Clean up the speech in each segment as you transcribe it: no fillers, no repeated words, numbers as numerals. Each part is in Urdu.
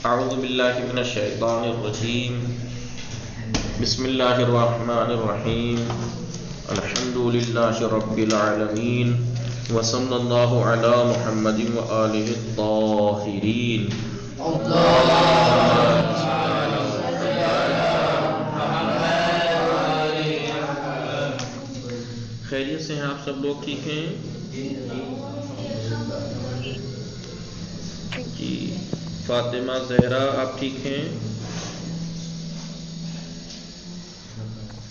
اعوذ باللہ من الشیطان الرجیم بسم اللہ الرحمن الرحیم الحمد للہ رب العالمین وصلی اللہ علی محمد وآلہ الطاہرین. خیریت سے ہیں آپ سب لوگ؟ ٹھیک ہیں جی. فاطمہ زہرا آپ ٹھیک ہیں؟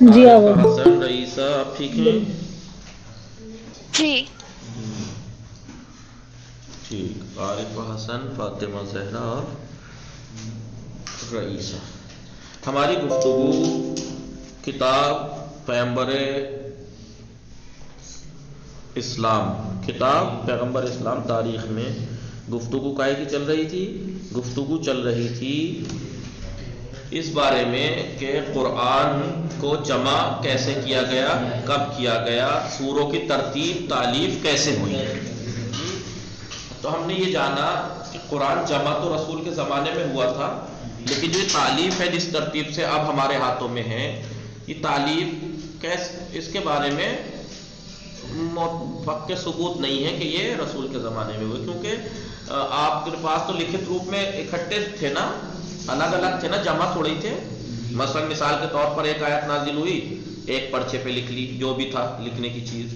جی عارف حسن رئیسہ آپ ٹھیک ہیں؟ جی. ٹھیک. عارف حسن، فاطمہ زہرا اور رئیسہ. ہماری گفتگو کتاب پیغمبر اسلام، کتاب پیغمبر اسلام تاریخ میں گفتگو کائے کی چل رہی تھی؟ گفتگو چل رہی تھی اس بارے میں کہ قرآن کو جمع کیسے کیا گیا، کب کیا گیا، سوروں کی ترتیب تالیف کیسے ہوئی. تو ہم نے یہ جانا کہ قرآن جمع تو رسول کے زمانے میں ہوا تھا، لیکن جو تالیف ہے جس ترتیب سے اب ہمارے ہاتھوں میں ہے، یہ تالیف کیسے، اس کے بارے میں پکے ثبوت نہیں ہے کہ یہ رسول کے زمانے میں ہوئے، کیونکہ آپ کے پاس تو لکھت روپ میں اکٹھے تھے نا، الگ الگ تھے نا، جمع تھوڑے ہی تھے. مثلا مثال کے طور پر ایک آیت نازل ہوئی، ایک پرچے پہ لکھ لی جو بھی تھا لکھنے کی چیز،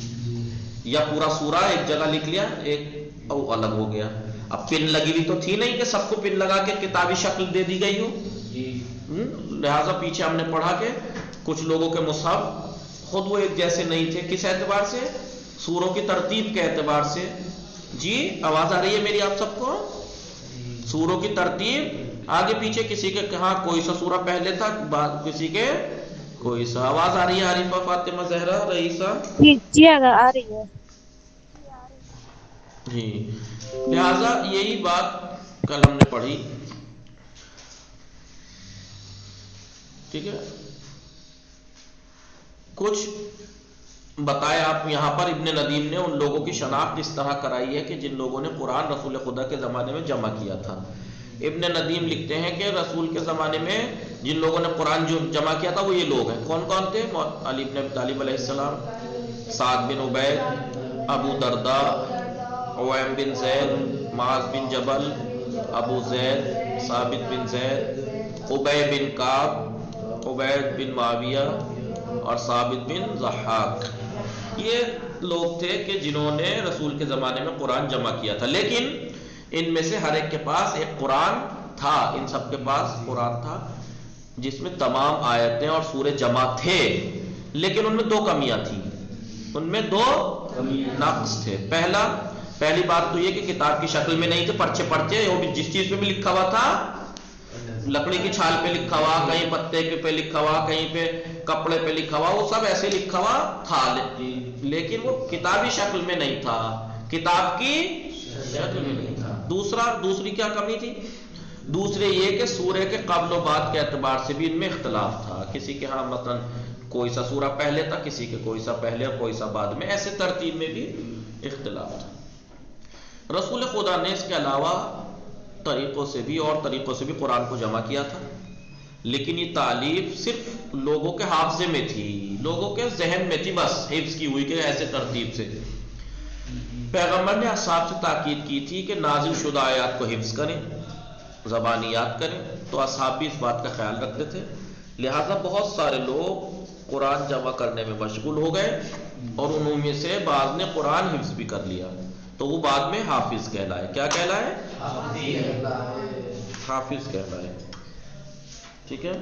یا پورا سورہ ایک جگہ لکھ لیا، ایک او الگ ہو گیا. اب پن لگی ہوئی تو تھی نہیں کہ سب کو پن لگا کے کتابی شکل دے دی گئی ہو. لہٰذا پیچھے ہم نے پڑھا کہ کچھ لوگوں کے مصحف خود وہ ایک جیسے نہیں تھے. کس اعتبار سے؟ سوروں کی ترتیب کے اعتبار سے. جی آواز آ رہی ہے میری آپ سب کو؟ سوروں کی ترتیب آگے پیچھے، کسی کے کہاں کوئی سا سورہ پہلے تھا، کسی کے کوئی سا. آواز آ رہی ہے عارفہ، فاطمہ زہرا، رئیسہ؟ جی اگر آ رہی ہے. جی. لہذا یہی بات کل ہم نے پڑھی. ٹھیک ہے. کچھ بتایا آپ یہاں پر ابن ندیم نے ان لوگوں کی شناخت اس طرح کرائی ہے کہ جن لوگوں نے قرآن رسول خدا کے زمانے میں جمع کیا تھا. ابن ندیم لکھتے ہیں کہ رسول کے زمانے میں جن لوگوں نے قرآن جو جمع کیا تھا وہ یہ لوگ ہیں. کون کون تھے؟ علی بن ابی طالب علیہ السلام، سعد بن عبید، ابو درداء، عویم بن زید، معاذ بن جبل، ابو زید، ثابت بن زید، ابی بن کعب، عبید بن معاویہ اور ثابت بن ضحاک. یہ لوگ تھے کہ جنہوں نے رسول کے زمانے میں قرآن جمع کیا تھا. لیکن ان میں سے ہر ایک کے پاس ایک قرآن تھا، ان سب کے پاس قرآن تھا جس میں تمام آیتیں اور سورے جمع تھے، لیکن ان میں دو کمیاں تھیں، ان میں دو نقص تھے. پہلی بات تو یہ کہ کتاب کی شکل میں نہیں تھے، پرچے پرچے، وہ بھی جس چیز پہ بھی لکھا ہوا تھا، لکڑی کی چھال پہ لکھا ہوا، کہیں پتے پہ لکھا ہوا، کہیں پہ کپڑے پہ لکھا ہوا، وہ سب ایسے لکھا ہوا تھا، لیکن وہ کتابی شکل میں نہیں تھا، کتاب کی شکل میں نہیں تھا. دوسری کیا کمی تھی؟ دوسرے یہ کہ سورے کے قبل و بعد کے اعتبار سے بھی ان میں اختلاف تھا. کسی کے ہاں مثلا کوئی سا سورہ پہلے تھا، کسی کے کوئی سا پہلے اور کوئی سا بعد میں، ایسے ترتیب میں بھی اختلاف تھا. رسول خدا نے اس کے علاوہ طریقوں سے بھی اور طریقوں سے بھی قرآن کو جمع کیا تھا، لیکن یہ تعلیف صرف لوگوں کے حافظے میں تھی، لوگوں کے ذہن میں تھی، بس حفظ کی ہوئی کہ ایسے ترتیب سے. پیغمبر نے اصحاب سے تاکید کی تھی کہ نازل شدہ آیات کو حفظ کریں، زبانی یاد کریں، تو اصحاب بھی اس بات کا خیال رکھتے تھے. لہذا بہت سارے لوگ قرآن جمع کرنے میں مشغول ہو گئے، اور انہوں میں سے بعض نے قرآن حفظ بھی کر لیا، تو وہ بعد میں حافظ کہلائے. کیا کہلائے؟ حافظ کہلائے. ٹھیک ہے.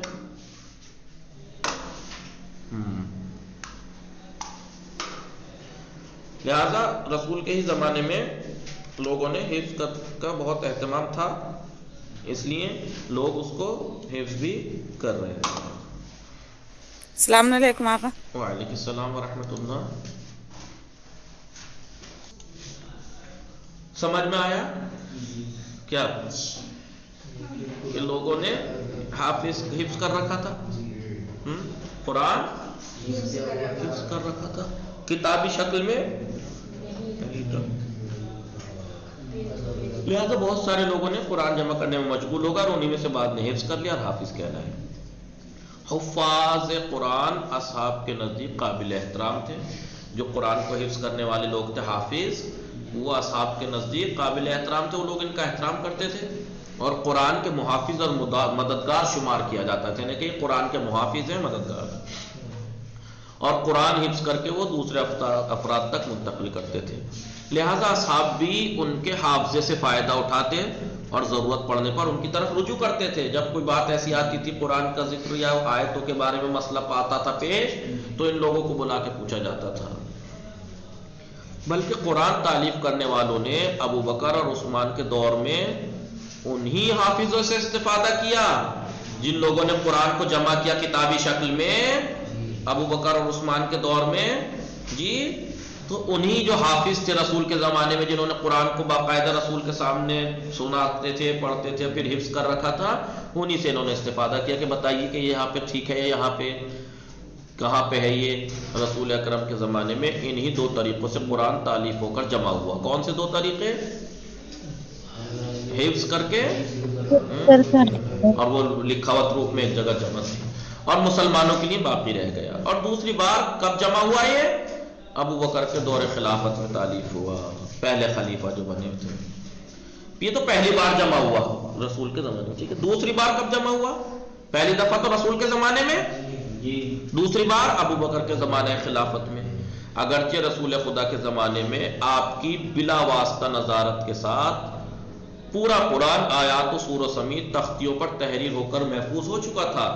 لہذا رسول کے ہی زمانے میں لوگوں نے حفظ کا بہت اہتمام تھا، اس لیے لوگ اس کو حفظ بھی کر رہے ہیں. السلام علیکم آقا. وعلیکم السلام ورحمۃ اللہ. سمجھ میں آیا کیا کہ لوگوں نے حفظ کر رکھا تھا، قرآن حفظ کر رکھا تھا کتابی شکل میں. لہٰذا بہت سارے لوگوں نے قرآن جمع کرنے میں مشغول ہوگا اور انہی میں سے بعد نے حفظ کر لیا اور حافظ کہلائے۔ حفاظ قرآن اصحاب کے نزدیک قابل احترام تھے، جو قرآن کو حفظ کرنے والے لوگ تھے حافظ، وہ اصحاب کے نزدیک قابل احترام تھے، وہ لوگ ان کا احترام کرتے تھے، اور قرآن کے محافظ اور مددگار شمار کیا جاتا تھا، یعنی کہ قرآن کے محافظ ہیں، مددگار، اور قرآن حفظ کر کے وہ دوسرے افراد تک منتقل کرتے تھے۔ لہذا اصحاب بھی ان کے حافظے سے فائدہ اٹھاتے اور ضرورت پڑنے پر ان کی طرف رجوع کرتے تھے۔ جب کوئی بات ایسی آتی تھی، قرآن کا ذکر یا آیتوں کے بارے میں مسئلہ پاتا تھا پیش، تو ان لوگوں کو بلا کے پوچھا جاتا تھا۔ بلکہ قرآن تالیف کرنے والوں نے ابو بکر اور عثمان کے دور میں انہی حافظوں سے استفادہ کیا جن لوگوں نے قرآن کو جمع کیا کتابی شکل میں ابو بکر اور عثمان کے دور میں، جی تو انہی جو حافظ تھے رسول کے زمانے میں، جنہوں نے قرآن کو باقاعدہ رسول کے سامنے سناتے تھے، پڑھتے تھے، پھر حفظ کر رکھا تھا، انہی سے انہوں نے استفادہ کیا کہ بتائیے کہ یہاں پہ ٹھیک ہے، یہاں پہ کہاں پہ ہے۔ یہ رسول اکرم کے زمانے میں انہی دو طریقوں سے قرآن تالیف ہو کر جمع ہوا۔ کون سے دو طریقے؟ حفظ کر کے اور وہ لکھاوت روپ میں ایک جگہ جمع تھی، اور مسلمانوں کے لیے باقی رہ گیا۔ اور دوسری بار کب جمع ہوا؟ یہ ابو بکر کے دور خلافت میں تالیف ہوا، پہلے خلیفہ جو بنے تھے، یہ تو پہلی بار جمع ہوا رسول کے زمانے میں، ٹھیک ہے۔ دوسری بار کب جمع ہوا؟ پہلی دفعہ تو رسول کے زمانے میں، دوسری بار ابو بکر کے زمانے خلافت میں۔ اگرچہ رسول خدا کے زمانے میں آپ کی بلا واسطہ نظارت کے ساتھ پورا قرآن آیات و سور و سمیت تختیوں پر تحریر ہو کر محفوظ ہو چکا تھا،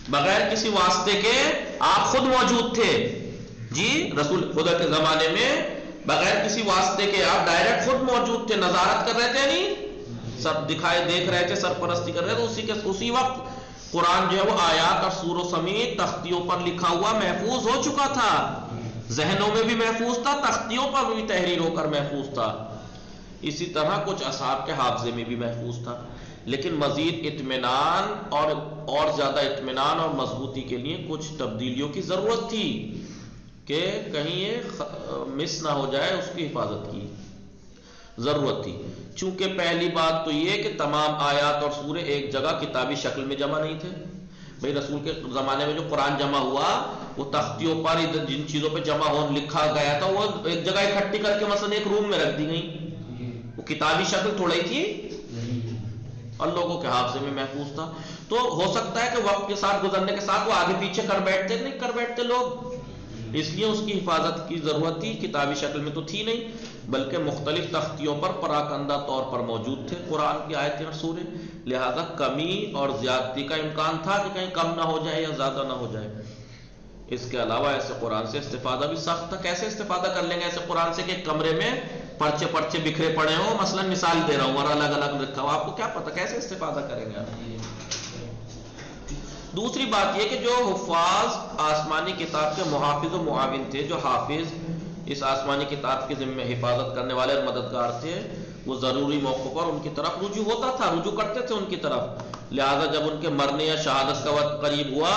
بغیر کسی واسطے کے آپ خود موجود تھے، جی رسول خدا کے زمانے میں بغیر کسی واسطے کے آپ ڈائریکٹ خود موجود تھے، نظارت کر رہے تھے، نہیں سب دکھائے دیکھ رہے تھے، سرپرستی کر رہے تھے، اسی وقت قرآن جو ہے وہ آیات اور سور و سمیت تختیوں پر لکھا ہوا محفوظ ہو چکا تھا، ذہنوں میں بھی محفوظ تھا، تختیوں پر بھی تحریر ہو کر محفوظ تھا۔ اسی طرح کچھ اصحاب کے حافظے میں بھی محفوظ تھا، لیکن مزید اطمینان اور زیادہ اطمینان اور مضبوطی کے لیے کچھ تبدیلیوں کی ضرورت تھی کہ کہیں یہ مس نہ ہو جائے، اس کی حفاظت کی ضرورت تھی۔ چونکہ پہلی بات تو یہ کہ تمام آیات اور سورے ایک جگہ کتابی شکل میں جمع نہیں تھے، بھئی رسول کے زمانے میں جو قرآن جمع ہوا وہ تختیوں پر جن چیزوں پہ جمع ہو لکھا گیا تھا وہ ایک جگہ اکٹھی کر کے مثلا ایک روم میں رکھ دی گئی، وہ کتابی شکل تھوڑی تھی اور لوگوں کے حافظے میں محفوظ تھا۔ تو ہو سکتا ہے کہ وقت کے ساتھ گزرنے کے ساتھ وہ آگے پیچھے کر بیٹھتے، نہیں کر بیٹھتے لوگ، اس لیے اس کی حفاظت کی ضرورت تھی۔ کتابی شکل میں تو تھی نہیں، بلکہ مختلف تختیوں پر پراکندہ طور پر موجود تھے قرآن کی آیتیں اور سورے، لہذا کمی اور زیادتی کا امکان تھا کہ کہیں کم نہ ہو جائے یا زیادہ نہ ہو جائے۔ اس کے علاوہ ایسے قرآن سے استفادہ بھی سخت تھا۔ کیسے استفادہ کر لیں گے ایسے قرآن سے کہ ایک کمرے میں پرچے پرچے بکھرے پڑے ہوں، مثلا مثال دے رہا ہوں، اور الگ الگ رکھا ہو، آپ کو کیا پتہ کیسے استفادہ کریں گے آپ۔ دوسری بات یہ کہ جو حفاظ آسمانی کتاب کے محافظ و معاون تھے، جو حافظ اس آسمانی کتاب کی ذمہ حفاظت کرنے والے اور مددگار تھے، وہ ضروری موقع پر ان کی طرف رجوع ہوتا تھا، رجوع کرتے تھے ان کی طرف۔ لہذا جب ان کے مرنے یا شہادت کا وقت قریب ہوا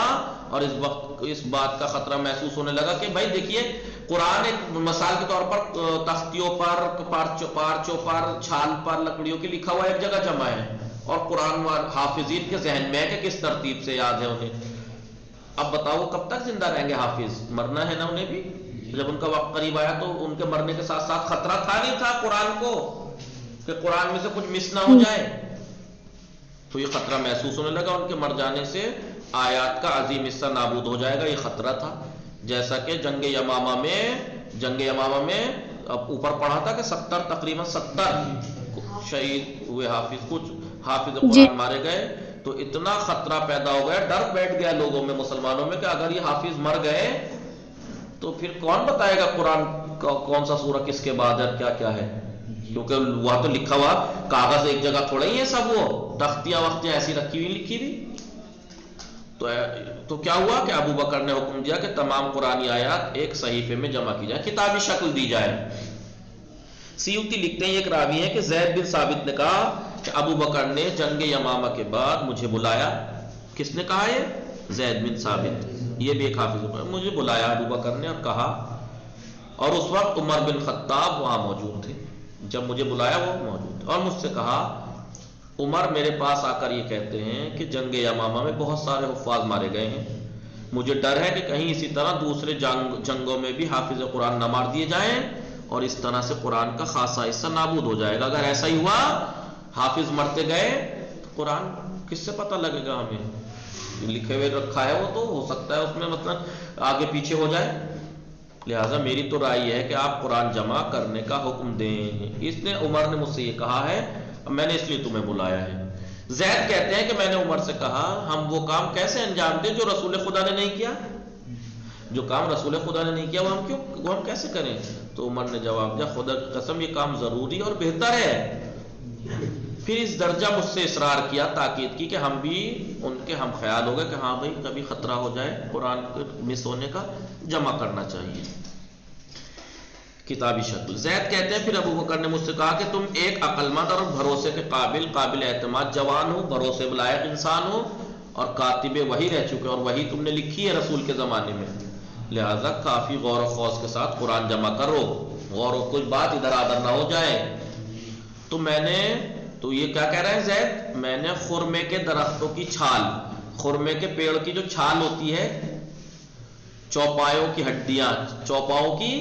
اور اس وقت اس بات کا خطرہ محسوس ہونے لگا کہ بھائی دیکھیے قرآن ایک مثال کے طور پر تختیوں پر، پارچوں پر، چھال پر، لکڑیوں کی لکھا ہوا ایک جگہ جمع ہے، اور قرآن حافظین کے ذہن میں ہے کہ کس ترتیب سے یاد ہے انہیں۔ اب بتاؤ وہ کب تک زندہ رہیں گے حافظ؟ مرنا ہے نا انہیں بھی۔ جب ان کا وقت قریب آیا تو ان کے مرنے کے ساتھ ساتھ خطرہ تھا نہیں تھا قرآن کو کہ قرآن میں سے کچھ مس نہ ہو جائے؟ تو یہ خطرہ محسوس ہونے لگا ان کے مر جانے سے آیات کا عظیم حصہ نابود ہو جائے گا، یہ خطرہ تھا۔ جیسا کہ جنگ یمامہ میں اوپر پڑھا تھا کہ تقریباً 70 شہید ہوئے حافظ، کچھ حافظ قرآن مارے گئے، تو اتنا خطرہ پیدا ہو گیا، ڈر بیٹھ گیا لوگوں میں، مسلمانوں میں، کہ اگر یہ حافظ مر گئے تو پھر کون بتائے گا قرآن کا کون سا سورہ کس کے بعد ہے، کیا کیا ہے، کیونکہ وہاں تو لکھا ہوا کاغذ ایک جگہ تھوڑا ہی ہے، سب وہ تختیاں وختیاں ایسی رکھی ہوئی لکھی ہوئی۔ تو کیا ہوا کہ ابو بکر نے حکم دیا کہ تمام قرآنی آیات ایک صحیفے میں جمع کی جائے، کتابی شکل دی جائے۔ سیوطی لکھتے ہیں، ایک راوی ہے کہ زید بن ثابت نے کہا کہ ابو بکر نے جنگ یمامہ کے بعد مجھے بلایا۔ کس نے کہا؟ یہ زید بن ثابت، یہ بھی ایک حافظ، مجھے بلایا ابو بکر نے اور کہا اور اس وقت عمر بن خطاب وہاں موجود تھے، جب مجھے بلایا وہ موجود تھے، اور مجھ سے کہا عمر میرے پاس آ کر یہ کہتے ہیں کہ جنگ یمامہ میں بہت سارے حفاظ مارے گئے ہیں، مجھے ڈر ہے کہ کہیں اسی طرح دوسرے جنگوں میں بھی حافظ قرآن نہ مار دیے جائیں اور اس طرح سے قرآن کا خاصا حصہ نابود ہو جائے گا۔ اگر ایسا ہی ہوا، حافظ مرتے گئے، قرآن کس سے پتہ لگے گا ہمیں؟ لکھے ہوئے رکھا ہے وہ تو ہو سکتا ہے اس میں مطلب آگے پیچھے ہو جائے، لہٰذا میری تو رائے ہے کہ آپ قرآن جمع کرنے کا حکم دیں۔ اس نے عمر نے مجھ سے یہ کہا ہے، میں نے اس لیے تمہیں بلایا ہے۔ زید کہتے ہیں کہ میں نے عمر سے کہا ہم وہ کام کیسے انجام دیں جو رسول خدا نے نہیں کیا؟ جو کام رسول خدا نے نہیں کیا وہ ہم کیسے کریں؟ تو عمر نے جواب دیا خدا کی قسم یہ کام ضروری اور بہتر ہے۔ پھر اس درجہ مجھ سے اصرار کیا، تاکید کی کہ ہم بھی ان کے ہم خیال ہو گئے کہ ہاں بھائی کبھی خطرہ ہو جائے قرآن کے مس ہونے کا، جمع کرنا چاہیے کتابی شکل۔ زید کہتے ہیں پھر ابو بکر نے مجھ سے کہا کہ تم ایک عقل مند اور بھروسے کے قابل اعتماد جوان ہو، بھروسے لائق انسان ہو، اور کاتب وحی رہ چکے، اور وحی تم نے لکھی ہے رسول کے زمانے میں، لہذا کافی غور و خوض کے ساتھ قرآن جمع کرو، غور و کچھ بات ادھر ادھر نہ ہو جائے۔ تو یہ کیا کہہ رہے ہیں زید؟ میں نے خرمے کے درختوں کی چھال، خرمے کے پیڑ کی جو چھال ہوتی ہے، چوپاوں کی ہڈیاں، چوپاؤں کی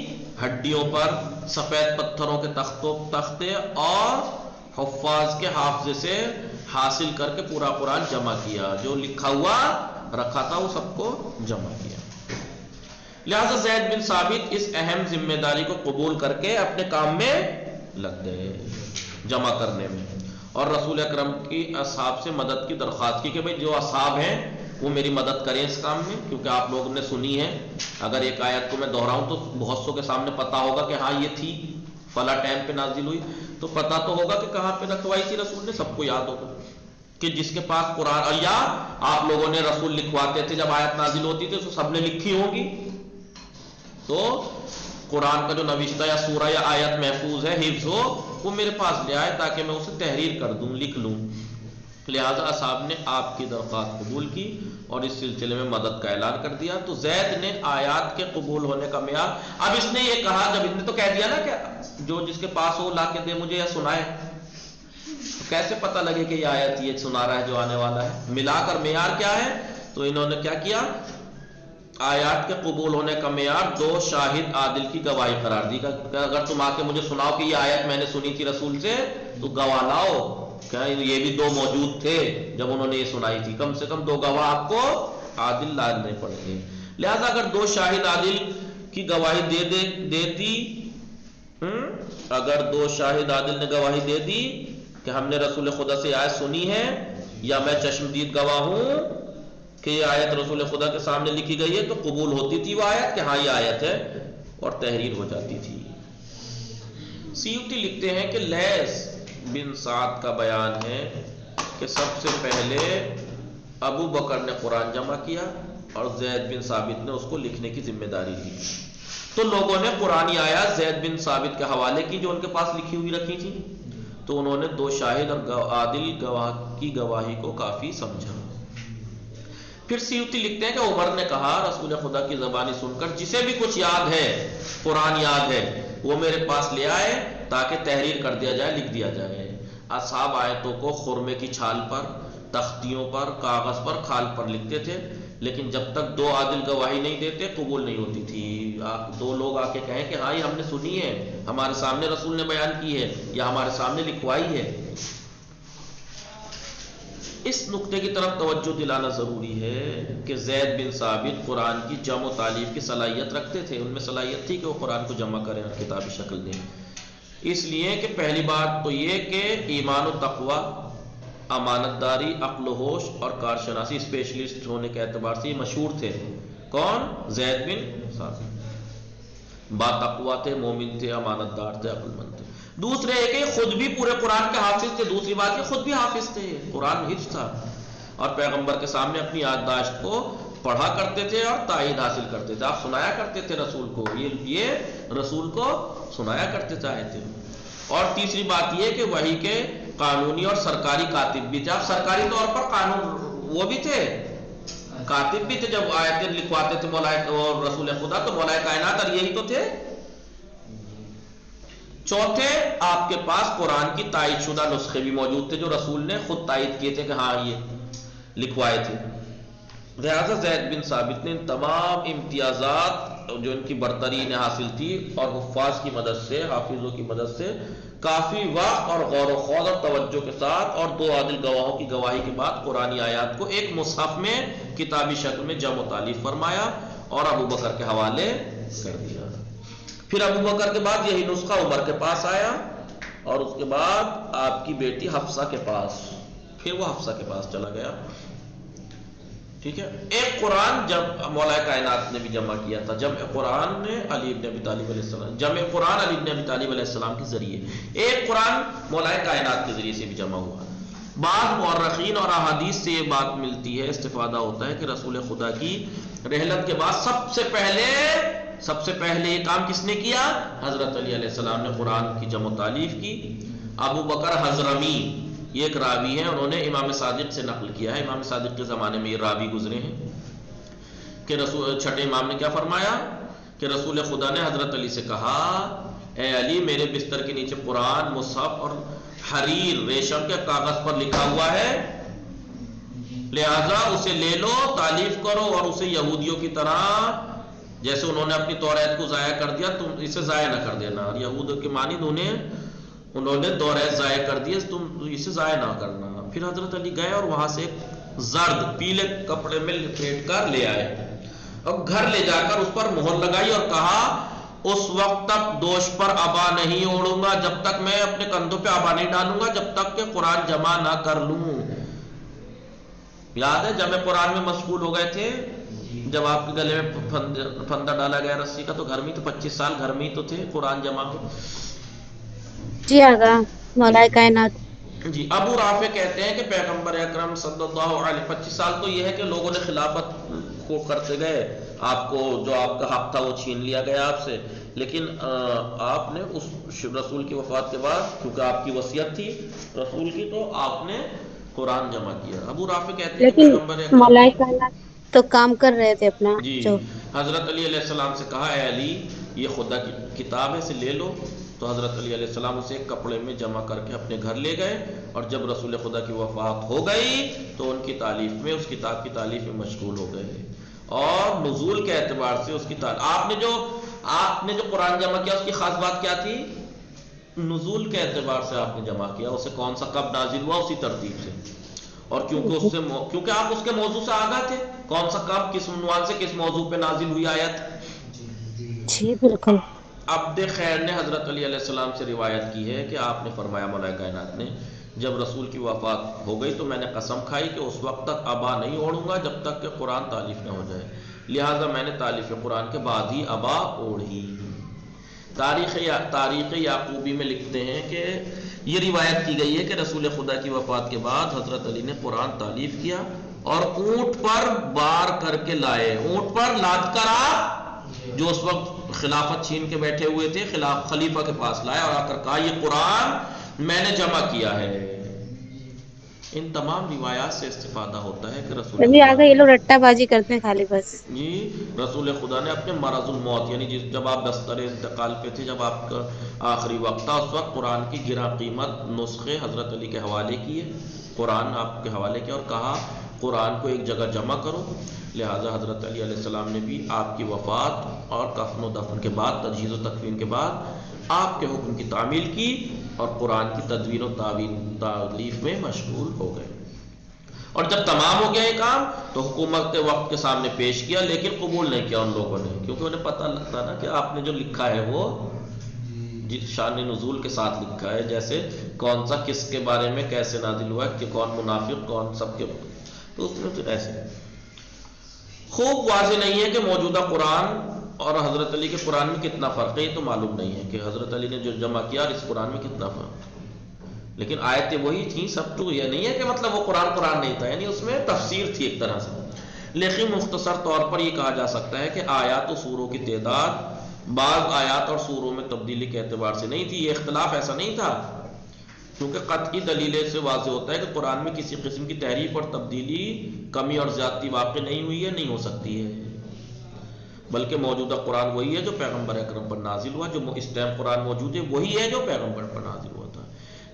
ہڈیوں پر سفید پتھروں کے تختے اور حفاظ کے حافظے سے حاصل کر کے پورا قرآن جمع کیا، جو لکھا ہوا رکھا تھا وہ سب کو جمع کیا۔ لہذا زید بن ثابت اس اہم ذمہ داری کو قبول کر کے اپنے کام میں لگ گئے، جمع کرنے میں، اور رسول اکرم کی اصحاب سے مدد کی درخواست کی کہ بھئی جو اصحاب ہیں وہ میری مدد کریں اس کام میں، کیونکہ آپ لوگوں نے سنی ہے، اگر ایک آیت کو میں دہراؤں تو بہت سو کے سامنے پتا ہوگا کہ ہاں یہ تھی فلاں ٹائم پہ نازل ہوئی، تو پتا تو ہوگا کہ کہاں پہ رکھوائی تھی رسول نے، سب کو یاد ہوگا کہ جس کے پاس قرآن، یا آپ لوگوں نے رسول لکھواتے تھے جب آیت نازل ہوتی تھی تو سب نے لکھی ہوگی، تو قرآن کا جو نوشتہ یا سورہ یا آیت محفوظ ہے، حفظ ہو، وہ میرے پاس لے آئے تاکہ میں اسے تحریر کر دوں، لکھ لوں۔ لہذا اصحاب نے آپ کی درخواست قبول کی اور اس سلسلے میں مدد کا اعلان کر دیا۔ تو زید نے آیات کے قبول ہونے کا معیار، اب اس نے یہ کہا، جب اس نے تو کہہ دیا نا کہ جو جس کے پاس ہو لا کے دے مجھے یا سنائے، تو کیسے پتہ لگے کہ یہ آیت یہ سنا رہا ہے جو آنے والا ہے؟ ملا کر معیار کیا ہے؟ تو انہوں نے کیا کیا؟ آیات کے قبول ہونے کا معیار 2 شاہد عادل کی گواہی قرار دی، کہ اگر تم آ کے مجھے سناؤ کہ یہ آیت میں نے سنی تھی رسول سے تو گواہ لاؤ، کیا یہ بھی 2 موجود تھے جب انہوں نے یہ سنائی تھی، کم سے کم 2 گواہ آپ کو عادل لانے پڑیں گے۔ لہذا اگر 2 شاہد عادل کی گواہی دے دی، اگر 2 شاہد عادل نے گواہی دے دی کہ ہم نے رسول خدا سے آیت سنی ہے، یا میں چشمدید گواہ ہوں کہ یہ آیت رسول خدا کے سامنے لکھی گئی ہے، تو قبول ہوتی تھی وہ آیت کہ ہاں یہ آیت ہے، اور تحریر ہو جاتی تھی۔ سیوطی لکھتے ہیں کہ لیث بن سعد کا بیان ہے کہ سب سے پہلے ابو بکر نے قرآن جمع کیا اور زید بن ثابت نے اس کو لکھنے کی ذمہ داری لی، تو لوگوں نے قرآنی آیات زید بن ثابت کے حوالے کی جو ان کے پاس لکھی ہوئی رکھی تھی، تو انہوں نے 2 شاہد اور عادل گواہ کی گواہی کو کافی سمجھا۔ پھر سیوطی لکھتے ہیں کہ عمر نے کہا رسول خدا کی زبانی سن کر جسے بھی کچھ یاد ہے، قرآن یاد ہے، وہ میرے پاس لے آئے تاکہ تحریر کر دیا جائے، لکھ دیا جائے۔ اصحاب آیتوں کو خرمے کی چھال پر، تختیوں پر، کاغذ پر، کھال پر لکھتے تھے، لیکن جب تک 2 عادل گواہی نہیں دیتے قبول نہیں ہوتی تھی۔ 2 لوگ آ کے کہیں کہ ہاں یہ ہم نے سنی ہے، ہمارے سامنے رسول نے بیان کی ہے، یا ہمارے سامنے لکھوائی ہے۔ اس نقطے کی طرف توجہ دلانا ضروری ہے کہ زید بن ثابت قرآن کی جمع و تالیف کی صلاحیت رکھتے تھے، ان میں صلاحیت تھی کہ وہ قرآن کو جمع کریں اور کتابی شکل دیں، اس لیے کہ پہلی بات تو یہ کہ ایمان و تقوی، امانت داری، عقل و ہوش اور کارشناسی اسپیشلسٹ ہونے کے اعتبار سے یہ مشہور تھے۔ کون؟ زید بن ثابت با تقوی تھے، مومن تھے، امانت دار تھے، عقل مند تھے۔ دوسرے ایک کہ خود بھی پورے قرآن کے حافظ تھے، دوسری بات کہ خود بھی حافظ تھے، قرآن حفظ تھا، اور پیغمبر کے سامنے اپنی یادداشت کو پڑھا کرتے تھے اور تائید حاصل کرتے تھے، آپ سنایا کرتے تھے رسول کو، یہ رسول کو سنایا کرتے تھے۔ اور تیسری بات یہ کہ وحی کے قانونی اور سرکاری کاتب بھی تھے، آپ سرکاری طور پر قانون وہ بھی تھے، کاتب بھی تھے، جب آیتیں لکھواتے تھے مولا اور رسول خدا تو مولا کائنات اور یہی تو تھے، چوتھے آپ کے پاس قرآن کی تائید شدہ نسخے بھی موجود تھے جو رسول نے خود تائید کیے تھے کہ ہاں یہ لکھوائے تھے. لہذا زید بن ثابت نے ان تمام امتیازات جو ان کی برتری انہیں حاصل تھی اور حفاظ کی مدد سے، حافظوں کی مدد سے کافی وقت اور غور و خوض اور توجہ کے ساتھ اور دو عادل گواہوں کی گواہی کے بعد قرآنی آیات کو ایک مصحف میں کتابی شکل میں جمع و تالیف فرمایا اور ابو بکر کے حوالے کر دیا. پھر ابو بکر کے بعد یہی نسخہ عمر کے پاس آیا اور اس کے بعد آپ کی بیٹی حفصہ کے پاس، پھر وہ حفصہ کے پاس چلا گیا. ٹھیک ہے. ایک قرآن جب مولا کائنات نے بھی جمع کیا تھا، جمع قرآن نے علی ابن ابی طالب علیہ السلام، جمع قرآن علی ابن ابی طالب علیہ السلام کے ذریعے، ایک قرآن مولا کائنات کے ذریعے سے بھی جمع ہوا. بعض مورخین اور احادیث سے یہ بات ملتی ہے، استفادہ ہوتا ہے کہ رسول خدا کی رحلت کے بعد سب سے پہلے یہ کام کس نے کیا؟ حضرت علی علیہ السلام نے قرآن کی جمع و تالیف کی. ابو بکر حضرمی یہ ایک راوی ہیں، انہوں نے امام صادق سے نقل کیا ہے، امام صادق کے زمانے میں یہ راوی گزرے ہیں کہ چھٹے امام نے کیا فرمایا کہ رسول خدا نے حضرت علی سے کہا، اے علی میرے بستر کے نیچے قرآن مصحف اور حریر ریشم کے کاغذ پر لکھا ہوا ہے، لہذا اسے لے لو، تالیف کرو اور اسے یہودیوں کی طرح جیسے انہوں نے اپنی توریت کو ضائع کر دیا تم اسے ضائع نہ کر دینا. اور یہود کے مانند انہوں نے توریت ضائع کر دی، تم اسے ضائع نہ کرنا. پھر حضرت علی گئے اور وہاں سے زرد پیلے کپڑے میں لپیٹ کر لے آئے اور گھر لے جا کر اس پر مہر لگائی اور کہا اس وقت تک دوش پر ابا نہیں اوڑوں گا جب تک میں اپنے کندھوں پہ ابا نہیں ڈالوں گا جب تک کہ قرآن جمع نہ کر لوں. یاد ہے جمع قرآن میں مشغول ہو گئے تھے جب آپ کے گلے میں پھندا ڈالا گیا رسی کا، تو گھر میں تو 25 سال گھر میں ہی تو تھے قرآن جمع ہو. جی آگا مولا کائنات. جی ابو رافع کہتے ہیں کہ پیغمبر اکرم صلی اللہ علیہ 25 سال تو یہ ہے کہ لوگوں نے خلافت کو کرتے گئے، آپ کو جو آپ کا حق تھا وہ چھین لیا گیا آپ سے، لیکن آپ نے اس رسول کی وفات کے بعد کیونکہ آپ کی وصیت تھی رسول کی تو آپ نے قرآن جمع کیا. ابو رافع کہتے ہیں کہ لیکن پیغمبر اکرم مولا کائنات تو کام کر رہے تھے اپنا جی جو حضرت علی علیہ السلام سے کہا، اے علی یہ خدا کی کتاب ہے اسے لے لو. تو حضرت علی علیہ السلام اسے ایک کپڑے میں جمع کر کے اپنے گھر لے گئے اور جب رسول خدا کی وفات ہو گئی تو ان کی تالیف میں، اس کتاب کی تالیف میں مشغول ہو گئے. اور نزول کے اعتبار سے اس کی آپ نے جو قرآن جمع کیا اس کی خاص بات کیا تھی؟ نزول کے اعتبار سے آپ نے جمع کیا، اسے کون سا کب نازل ہوا اسی ترتیب سے، اور کیونکہ آپ اس کے موضوع سے آگاہ تھے، کون سا کب کس عنوان سے کس موضوع پہ نازل ہوئی آیت. جی بالکل. عبد خیر نے حضرت علی علیہ السلام سے روایت کی ہے کہ آپ نے فرمایا مولا کائنات نے جب رسول کی وفات ہو گئی تو میں نے قسم کھائی کہ اس وقت تک ابا نہیں اوڑھوں گا جب تک کہ قرآن تالیف نہ ہو جائے، لہٰذا میں نے تالیف قرآن کے بعد ہی ابا اوڑھی. تاریخ یعقوبی میں لکھتے ہیں کہ یہ روایت کی گئی ہے کہ رسول خدا کی وفات کے بعد حضرت علی نے قرآن تالیف کیا اور اونٹ پر بار کر کے لائے، اونٹ پر لاد کر آپ جو اس وقت خلافت چھین کے بیٹھے ہوئے تھے خلیفہ کے پاس لائے اور آ کر کہا یہ قرآن میں نے جمع کیا ہے. ان تمام روایات سے استفادہ ہوتا ہے کہ رسول آگے یہ لوگ رٹا بازی کرتے ہیں خالی بس. جی رسول خدا نے اپنے مرض الموت یعنی جب آپ بستر انتقال پہ تھے، جب آپ کا آخری وقت تھا، اس وقت قرآن کی گراں قیمت نسخے حضرت علی کے حوالے کیے، قرآن آپ کے حوالے کیا اور کہا قرآن کو ایک جگہ جمع کرو. لہٰذا حضرت علی علیہ السلام نے بھی آپ کی وفات اور کفن و دفن کے بعد، تجہیز و تکفین کے بعد آپ کے حکم کی تعمیل کی اور قرآن کی تدوین و تالیف میں مشغول ہو گئے. اور جب تمام ہو گیا یہ کام تو حکومت وقت کے سامنے پیش کیا، لیکن قبول نہیں کیا ان لوگوں نے، کیونکہ انہیں پتہ لگتا نا کہ آپ نے جو لکھا ہے وہ شان نزول کے ساتھ لکھا ہے، جیسے کون سا کس کے بارے میں کیسے نازل ہوا ہے کہ کون منافق کون سب کے، تو اس میں تو ایسے خوب واضح نہیں ہے کہ موجودہ قرآن اور حضرت علی کے قرآن میں کتنا فرق ہے. یہ تو معلوم نہیں ہے کہ حضرت علی نے جو جمع کیا اور اس قرآن میں کتنا فرق، لیکن آیتیں وہی تھیں سب. تو یہ نہیں ہے کہ مطلب وہ قرآن نہیں تھا، یعنی اس میں تفسیر تھی ایک طرح سے. لیکن مختصر طور پر یہ کہا جا سکتا ہے کہ آیات و سوروں کی تعداد بعض آیات اور سوروں میں تبدیلی کے اعتبار سے نہیں تھی. یہ اختلاف ایسا نہیں تھا کیونکہ قطعی دلیلیں سے واضح ہوتا ہے کہ قرآن میں کسی قسم کی تحریف اور تبدیلی، کمی اور زیادتی واقع نہیں ہوئی ہے، نہیں ہو سکتی ہے. بلکہ موجودہ قرآن وہی ہے جو پیغمبر اکرم پر نازل ہوا، جو اس ٹائم قرآن موجود ہے وہی ہے جو پیغمبر پر نازل ہوا تھا۔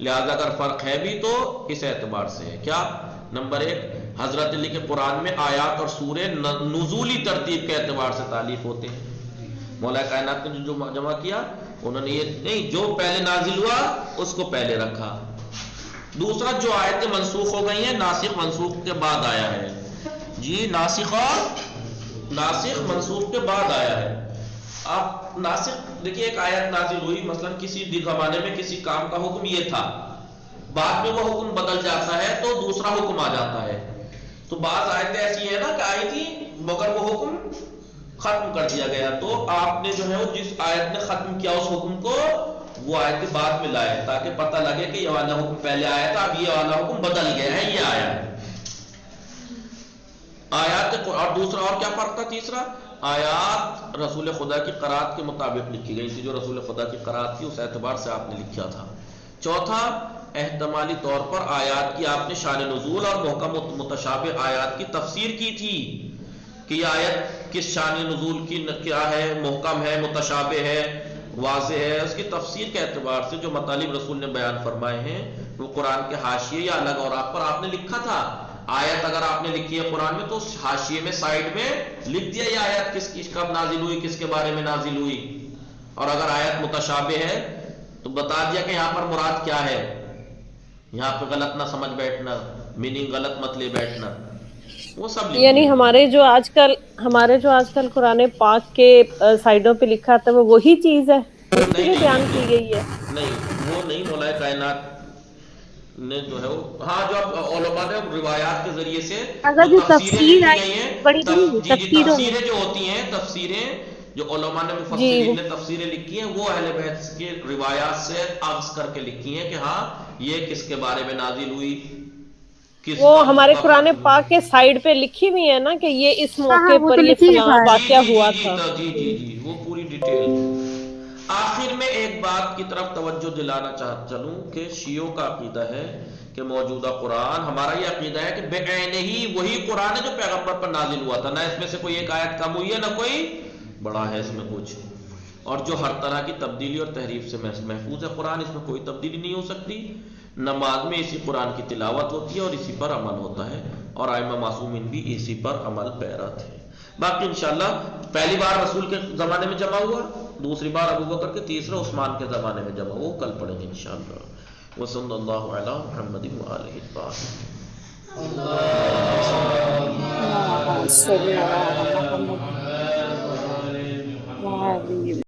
لہذا اگر فرق ہے بھی تو اس اعتبار سے ہے کیا؟ نمبر ایک، حضرت علی کے قرآن میں آیات اور سورے نزولی ترتیب کے اعتبار سے تالیف ہوتے ہیں۔ مولا کائنات نے جو جمع کیا انہوں نے یہ نہیں جو پہلے نازل ہوا اس کو پہلے رکھا۔ دوسرا، جو آیتیں منسوخ ہو گئی ہیں ناسخ منسوخ کے بعد آیا ہے، جی ناسخ منسوخ کے بعد آیا ہے۔ آپ ناسخ دیکھیے، ایک آیت نازل ہوئی مثلا کسی زمانے میں کسی کام کا حکم یہ تھا، بعد میں وہ حکم بدل جاتا ہے تو دوسرا حکم آ جاتا ہے۔ تو بعض آیتیں ایسی ہیں نا کہ آئی تھی مگر وہ حکم ختم کر دیا گیا، تو آپ نے جو ہے وہ جس آیت نے ختم کیا اس حکم کو وہ آیت بعد میں لائے تاکہ پتہ لگے کہ یہ والا حکم پہلے آیا تھا، اب یہ والا حکم بدل گیا ہے، یہ آیا ہے آیات۔ اور دوسرا اور کیا فرق تھا؟ تیسرا، آیات رسول خدا کی قرات کے مطابق لکھی گئی تھی، جو رسول خدا کی قرات تھی اس اعتبار سے آپ نے لکھا تھا۔ چوتھا، احتمالی طور پر آیات کی آپ نے شان نزول اور محکم متشابہ آیات کی تفسیر کی تھی کہ یہ آیت کس شان نزول کی کیا ہے، محکم ہے، متشابہ ہے، واضح ہے، اس کی تفسیر کے اعتبار سے جو مطالب رسول نے بیان فرمائے ہیں وہ قرآن کے حاشیے یا الگ اوراق پر آپ نے لکھا تھا۔ آیت اگر آپ نے لکھی ہے قرآن میں تو حاشیے میں سائڈ میں لکھ دیا یہ آیت کس کی کب نازل ہوئی، کس کے بارے میں نازل ہوئی، اور اگر آیت متشابہ ہے تو بتا دیا کہ یہاں پر مراد کیا ہے، یہاں پہ غلط نہ سمجھ بیٹھنا، میننگ غلط مت لے بیٹھنا، وہ سب یعنی ہمارے جو آج کل قرآن پاک کے سائڈوں پہ لکھا تھا وہ وہی چیز ہے اس کے لیے بیان کی گئی ہے؟ نہیں وہ نہیں، مولا کائنات نے جو ہے وہ ہاں جو علماء نے روایات کے ذریعے سے اگر جو جو تفسیریں تفسیر لکھی آئی گئی ہیں، بڑی بڑی تفسیریں جو ہوتی ہیں، تفسیریں جو علماء نے مفسرین نے تفسیریں لکھی ہیں وہ اہل بیت کے روایات سے اخذ کر کے لکھی ہیں کہ ہاں یہ کس کے بارے میں نازل ہوئی، وہ ہمارے قرآن پاک کے سائڈ پہ لکھی ہوئی ہے نا کہ یہ اس موقع پر یہ فلاں واقعہ ہوا تھا۔ جی وہ پوری ڈیٹیل۔ آخر میں ایک بات کی طرف توجہ دلانا چلوں کہ شیعوں کا عقیدہ ہے کہ موجودہ قرآن، ہمارا یہ عقیدہ ہے کہ بعینہ ہی وہی قرآن ہے جو پیغمبر پر نازل ہوا تھا، نہ اس میں سے کوئی ایک آیت کم ہوئی ہے نہ کوئی بڑا ہے اس میں کچھ، اور جو ہر طرح کی تبدیلی اور تحریف سے محفوظ ہے قرآن، اس میں کوئی تبدیلی نہیں ہو سکتی۔ نماز میں اسی قرآن کی تلاوت ہوتی ہے اور اسی پر عمل ہوتا ہے، اور ائمہ معصومین بھی اسی پر عمل پیرا تھے۔ باقی انشاءاللہ پہلی بار رسول کے زمانے میں جمع ہوا، دوسری بار ابو بکر کے، تیسرا عثمان کے زمانے میں جمع ہوا، وہ کل پڑھیں گے انشاءاللہ۔ وصلی اللہ علی محمد وآلہ الطاہرین۔